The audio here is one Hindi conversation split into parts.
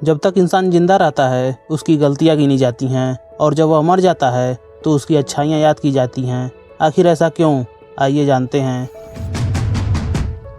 जब तक इंसान जिंदा रहता है उसकी गलतियां गिनी जाती हैं और जब वह मर जाता है तो उसकी अच्छाइयां याद की जाती हैं। आखिर ऐसा क्यों, आइए जानते हैं।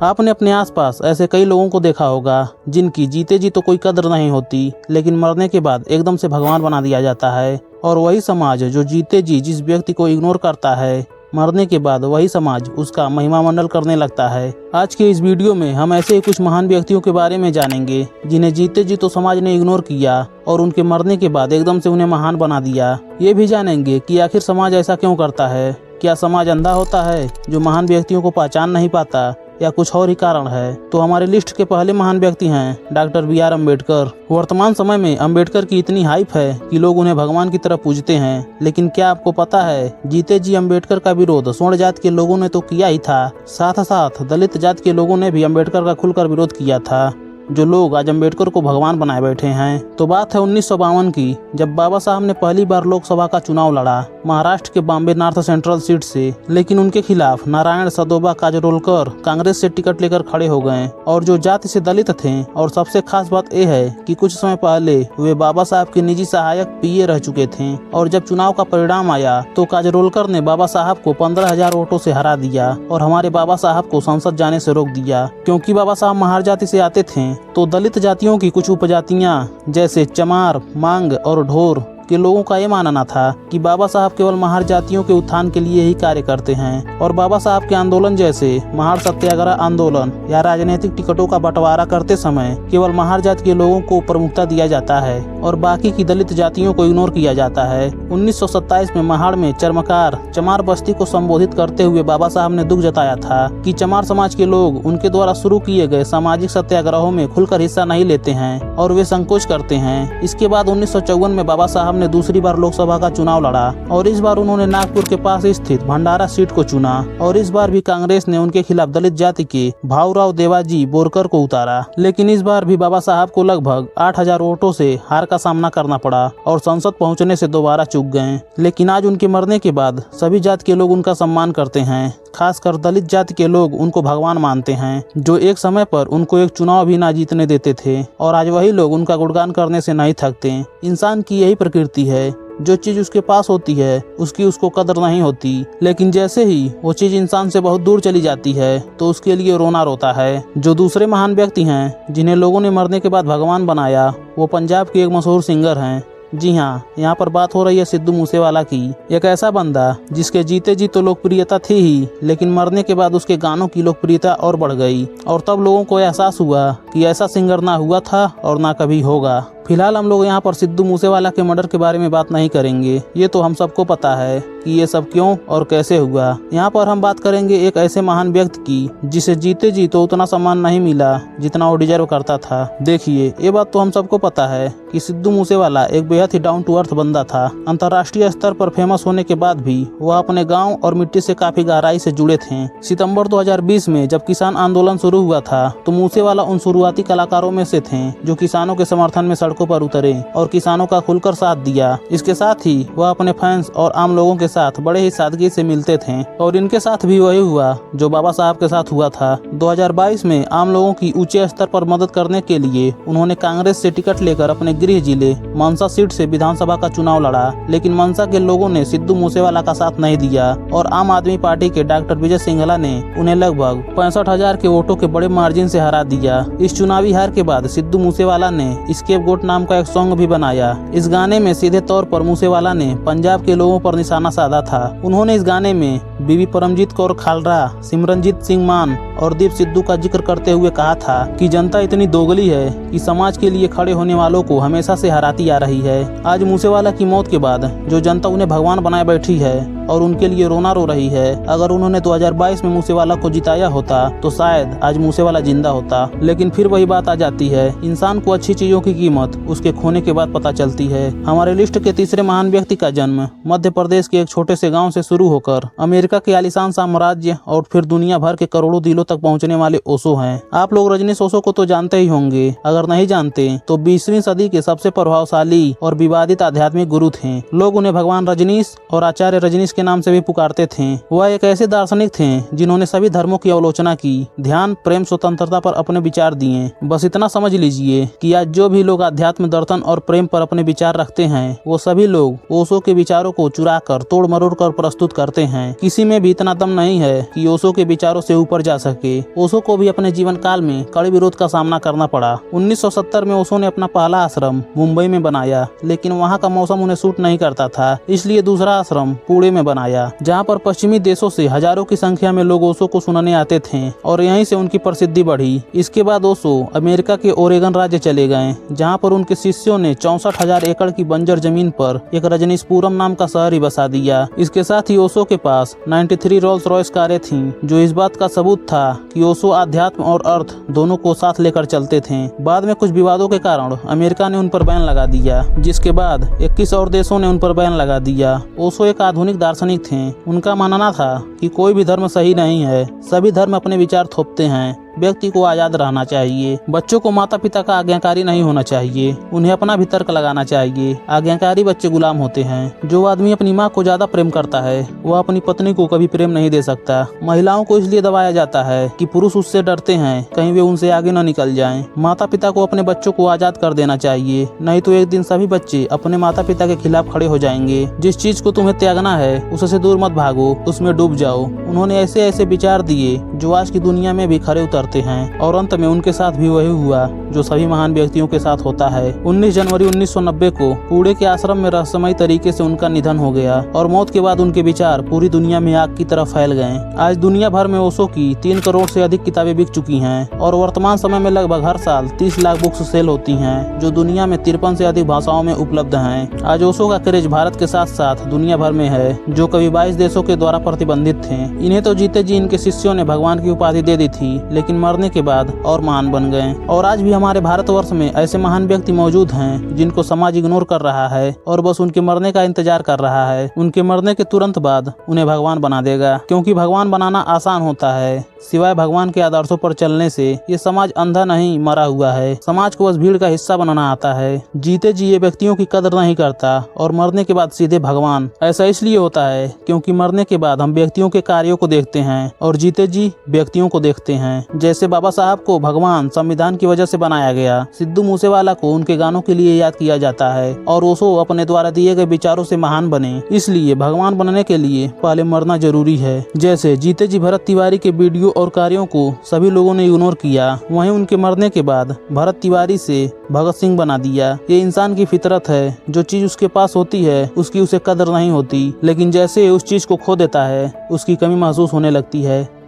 आपने अपने आसपास ऐसे कई लोगों को देखा होगा जिनकी जीते जी तो कोई कदर नहीं होती, लेकिन मरने के बाद एकदम से भगवान बना दिया जाता है। और वही समाज जो जीते जी जिस व्यक्ति को इग्नोर करता है, मरने के बाद वही समाज उसका महिमा मंडल करने लगता है। आज के इस वीडियो में हम ऐसे ही कुछ महान व्यक्तियों के बारे में जानेंगे जिन्हें जीते जी तो समाज ने इग्नोर किया और उनके मरने के बाद एकदम से उन्हें महान बना दिया। ये भी जानेंगे कि आखिर समाज ऐसा क्यों करता है। क्या समाज अंधा होता है जो महान व्यक्तियों को पहचान नहीं पाता, या कुछ और ही कारण है? तो हमारे लिस्ट के पहले महान व्यक्ति हैं डॉक्टर बी.आर. अम्बेडकर। वर्तमान समय में अम्बेडकर की इतनी हाइप है कि लोग उन्हें भगवान की तरह पूजते हैं, लेकिन क्या आपको पता है जीते जी अम्बेडकर का विरोध स्वर्ण जात के लोगों ने तो किया ही था, साथ साथ दलित जात के लोगों ने भी अम्बेडकर का खुलकर विरोध किया था, जो लोग आज अम्बेडकर को भगवान बनाए बैठे हैं। तो बात है 1952 की, जब बाबा साहब ने पहली बार लोकसभा का चुनाव लड़ा महाराष्ट्र के बॉम्बे नॉर्थ सेंट्रल सीट से, लेकिन उनके खिलाफ नारायण सदोबा काजरोलकर कांग्रेस से टिकट लेकर खड़े हो गए और जो जाति से दलित थे। और सबसे खास बात यह है कि कुछ समय पहले वे बाबा साहब के निजी सहायक पीए रह चुके थे। और जब चुनाव का परिणाम आया तो काजरोलकर ने बाबा साहब को 15,000 वोटों से हरा दिया और हमारे बाबा साहब को संसद जाने से रोक दिया। क्योंकि बाबा साहब महार जाति से आते थे तो दलित जातियों की कुछ उपजातियां जैसे चमार, मांग और ढोर के लोगों का ये मानना था कि बाबा साहब केवल महार जातियों के उत्थान के लिए ही कार्य करते हैं और बाबा साहब के आंदोलन जैसे महार सत्याग्रह आंदोलन या राजनीतिक टिकटों का बंटवारा करते समय केवल महार जाति के लोगों को प्रमुखता दिया जाता है और बाकी की दलित जातियों को इग्नोर किया जाता है। 1927 में महाड़ में चर्मकार चमार बस्ती को संबोधित करते हुए बाबा साहब ने दुख जताया था कि चमार समाज के लोग उनके द्वारा शुरू किए गए सामाजिक सत्याग्रहों में खुलकर हिस्सा नहीं लेते हैं और वे संकोच करते हैं। इसके बाद 1954 में बाबा साहब ने दूसरी बार लोकसभा का चुनाव लड़ा और इस बार उन्होंने नागपुर के पास स्थित भंडारा सीट को चुना और इस बार भी कांग्रेस ने उनके खिलाफ दलित जाति के भाऊराव देवाजी बोरकर को उतारा। लेकिन इस बार भी बाबा साहब को लगभग 8,000 वोटों से हार का सामना करना पड़ा और संसद पहुंचने से दोबारा चूक गए। लेकिन आज उनके मरने के बाद सभी जाति के लोग उनका सम्मान करते हैं, खासकर दलित जाति के लोग उनको भगवान मानते हैं, जो एक समय पर उनको एक चुनाव भी ना जीतने देते थे और आज वही लोग उनका गुणगान करने से नहीं थकते। इंसान की यही प्रकृति है, जो चीज उसके पास होती है उसकी उसको कदर नहीं होती, लेकिन जैसे ही वो चीज इंसान से बहुत दूर चली जाती है तो उसके लिए रोना रोता है। जो दूसरे महान व्यक्ति हैं जिन्हें लोगों ने मरने के बाद भगवान बनाया, वो पंजाब के एक मशहूर सिंगर हैं। जी हाँ, यहाँ पर बात हो रही है सिद्धू मूसेवाला की। एक ऐसा बंदा जिसके जीते जी तो लोकप्रियता थी ही, लेकिन मरने के बाद उसके गानों की लोकप्रियता और बढ़ गई और तब लोगों को एहसास हुआ कि ऐसा सिंगर ना हुआ था और ना कभी होगा। फिलहाल हम लोग यहाँ पर सिद्धू मूसेवाला के मर्डर के बारे में बात नहीं करेंगे, ये तो हम सबको पता है कि ये सब क्यों और कैसे हुआ। यहाँ पर हम बात करेंगे एक ऐसे महान व्यक्ति की जिसे जीते जी तो उतना सम्मान नहीं मिला जितना वो डिजर्व करता था। देखिए, ये बात तो हम सबको पता है कि सिद्धू मूसेवाला एक बेहद ही डाउन टू अर्थ बंदा था। अंतर्राष्ट्रीय स्तर पर फेमस होने के बाद भी वह अपने गाँव और मिट्टी से काफी गहराई से जुड़े थे। सितम्बर 2020 में जब किसान आंदोलन शुरू हुआ था तो मूसेवाला उन शुरुआती कलाकारों में से थे जो किसानों के समर्थन में सड़कों पर उतरे और किसानों का खुलकर साथ दिया। इसके साथ ही वह अपने फैंस और आम लोगों के साथ बड़े ही सादगी से मिलते थे और इनके साथ भी वही हुआ जो बाबा साहब के साथ हुआ था। 2022 में आम लोगों की ऊंचे स्तर पर मदद करने के लिए उन्होंने कांग्रेस से टिकट लेकर अपने गृह जिले मनसा सीट से विधानसभा का चुनाव लड़ा, लेकिन मनसा के लोगों ने सिद्धू मूसेवाला का साथ नहीं दिया और आम आदमी पार्टी के डॉक्टर विजय सिंघला ने उन्हें लगभग 65,000 के वोटों के बड़े मार्जिन से हरा दिया। इस चुनावी हार के बाद सिद्धू मूसेवाला ने स्केपगोट नाम का एक सॉन्ग भी बनाया। इस गाने में सीधे तौर पर मूसेवाला ने पंजाब के लोगों पर निशाना साधा था। उन्होंने इस गाने में बीबी परमजीत कौर खालरा, सिमरनजीत सिंह मान और दीप सिद्धू का जिक्र करते हुए कहा था कि जनता इतनी दोगली है कि समाज के लिए खड़े होने वालों को हमेशा से हराती आ रही है। आज मूसेवाला की मौत के बाद जो जनता उन्हें भगवान बनाए बैठी है और उनके लिए रोना रो रही है, अगर उन्होंने 2022 में मूसेवाला को जिताया होता तो शायद आज मूसेवाला जिंदा होता। लेकिन फिर वही बात आ जाती है, इंसान को अच्छी चीजों की कीमत उसके खोने के बाद पता चलती है। हमारे लिस्ट के तीसरे महान व्यक्ति का जन्म मध्य प्रदेश के एक छोटे से गाँव से शुरू होकर अमेरिका के आलीशान साम्राज्य और फिर दुनिया भर के करोड़ों दिलों तक पहुंचने वाले ओशो हैं। आप लोग रजनीश ओशो को तो जानते ही होंगे, अगर नहीं जानते तो 20वीं सदी के सबसे प्रभावशाली और विवादित आध्यात्मिक गुरु थे। लोग उन्हें भगवान रजनीश और आचार्य रजनीश गणेश के नाम से भी पुकारते थे। वह एक ऐसे दार्शनिक थे जिन्होंने सभी धर्मों की आलोचना की, ध्यान, प्रेम, स्वतंत्रता पर अपने विचार दिए। बस इतना समझ लीजिए कि आज जो भी लोग अध्यात्म, दर्शन और प्रेम पर अपने विचार रखते हैं, वो सभी लोग ओशो के विचारों को चुरा कर, तोड़ मरोड़ कर प्रस्तुत करते हैं। किसी में भी इतना दम नहीं है कि ओशो के विचारों से ऊपर जा सके। ओशो को भी अपने जीवन काल में कड़े विरोध का सामना करना पड़ा। 1970 में ओशो ने अपना पहला आश्रम मुंबई में बनाया, लेकिन वहाँ का मौसम उन्हें सूट नहीं करता था, इसलिए दूसरा आश्रम पुणे में बनाया, जहाँ पर पश्चिमी देशों से हजारों की संख्या में लोग ओशो को सुनने आते थे और यहीं से उनकी प्रसिद्धि बढ़ी। इसके बाद ओशो अमेरिका के ओरेगन राज्य चले गए, जहाँ पर उनके शिष्यों ने 64,000 एकड़ की बंजर जमीन पर एक रजनीशपुरम नाम का शहर ही बसा दिया। इसके साथ ही ओशो के पास 93 रोल्स रॉयस कारें थीं, जो इस बात का सबूत था कि ओशो आध्यात्म और अर्थ दोनों को साथ लेकर चलते थे। बाद में कुछ विवादों के कारण अमेरिका ने उन पर बैन लगा दिया, जिसके बाद 21 और देशों ने उन पर बैन लगा दिया। ओशो एक आधुनिक दार्शनिक थे। उनका मानना था कि कोई भी धर्म सही नहीं है, सभी धर्म अपने विचार थोपते हैं, व्यक्ति को आजाद रहना चाहिए, बच्चों को माता पिता का आज्ञाकारी नहीं होना चाहिए, उन्हें अपना भी तर्क लगाना चाहिए। आज्ञाकारी बच्चे गुलाम होते हैं। जो आदमी अपनी माँ को ज्यादा प्रेम करता है, वह अपनी पत्नी को कभी प्रेम नहीं दे सकता। महिलाओं को इसलिए दबाया जाता है कि पुरुष उससे डरते हैं, कहीं वे उनसे आगे न निकल जाएं। माता पिता को अपने बच्चों को आजाद कर देना चाहिए, नहीं तो एक दिन सभी बच्चे अपने माता पिता के खिलाफ खड़े हो जाएंगे। जिस चीज को तुम्हें त्यागना है, उससे दूर मत भागो, उसमें डूब जाओ। उन्होंने ऐसे ऐसे विचार दिए जो आज की दुनिया में भी खरे उतरते हैं, और अंत में उनके साथ भी वही हुआ जो सभी महान व्यक्तियों के साथ होता है। 19 जनवरी 1990 को पुणे के आश्रम में रहस्यमयी तरीके से उनका निधन हो गया और मौत के बाद उनके विचार पूरी दुनिया में आग की तरह फैल गए। आज दुनिया भर में ओशो की 3 करोड़ से अधिक किताबें बिक चुकी हैं और वर्तमान समय में लगभग हर साल 30 लाख बुक्स सेल होती हैं, जो दुनिया में 53 से अधिक भाषाओं में उपलब्ध हैं। आज ओशो का क्रेज भारत के साथ साथ दुनिया भर में है, जो कभी 22 देशों के द्वारा प्रतिबंधित थे। इन्हें तो जीते जी इनके शिष्यों ने भगवान की उपाधि दे दी थी, लेकिन मरने के बाद और महान बन गए। और आज भी हमारे भारतवर्ष में ऐसे महान व्यक्ति मौजूद हैं जिनको समाज इग्नोर कर रहा है और बस उनके मरने का इंतजार कर रहा है। उनके मरने के तुरंत बाद उन्हें भगवान बना देगा, क्योंकि भगवान बनाना आसान होता है। सिवाय भगवान के आदर्शों पर चलने से ये समाज अंधा नहीं, मरा हुआ है। समाज को बस भीड़ का हिस्सा बनाना आता है। जीते जी ये व्यक्तियों की कदर नहीं करता और मरने के बाद सीधे भगवान। ऐसा इसलिए होता है क्योंकि मरने के बाद हम व्यक्तियों के कार्यों को देखते हैं और जीते जी व्यक्तियों को देखते हैं। जैसे बाबा साहब को भगवान संविधान की वजह से बनाया गया, सिद्धू मूसेवाला को उनके गानों के लिए याद किया जाता है, और ओशो अपने द्वारा दिए गए विचारों से महान बने। इसलिए भगवान बनने के लिए पहले मरना जरूरी है। जैसे जीते जी भरत तिवारी के वीडियो और कार्यों को सभी लोगों ने इग्नोर किया, वहीं उनके मरने के बाद भरत तिवारी से भगत सिंह बना दिया। ये इंसान की फितरत है, जो चीज उसके पास होती है उसकी उसे कदर नहीं होती, लेकिन जैसे उस चीज को खो देता है उसकी कमी महसूस होने लगती है।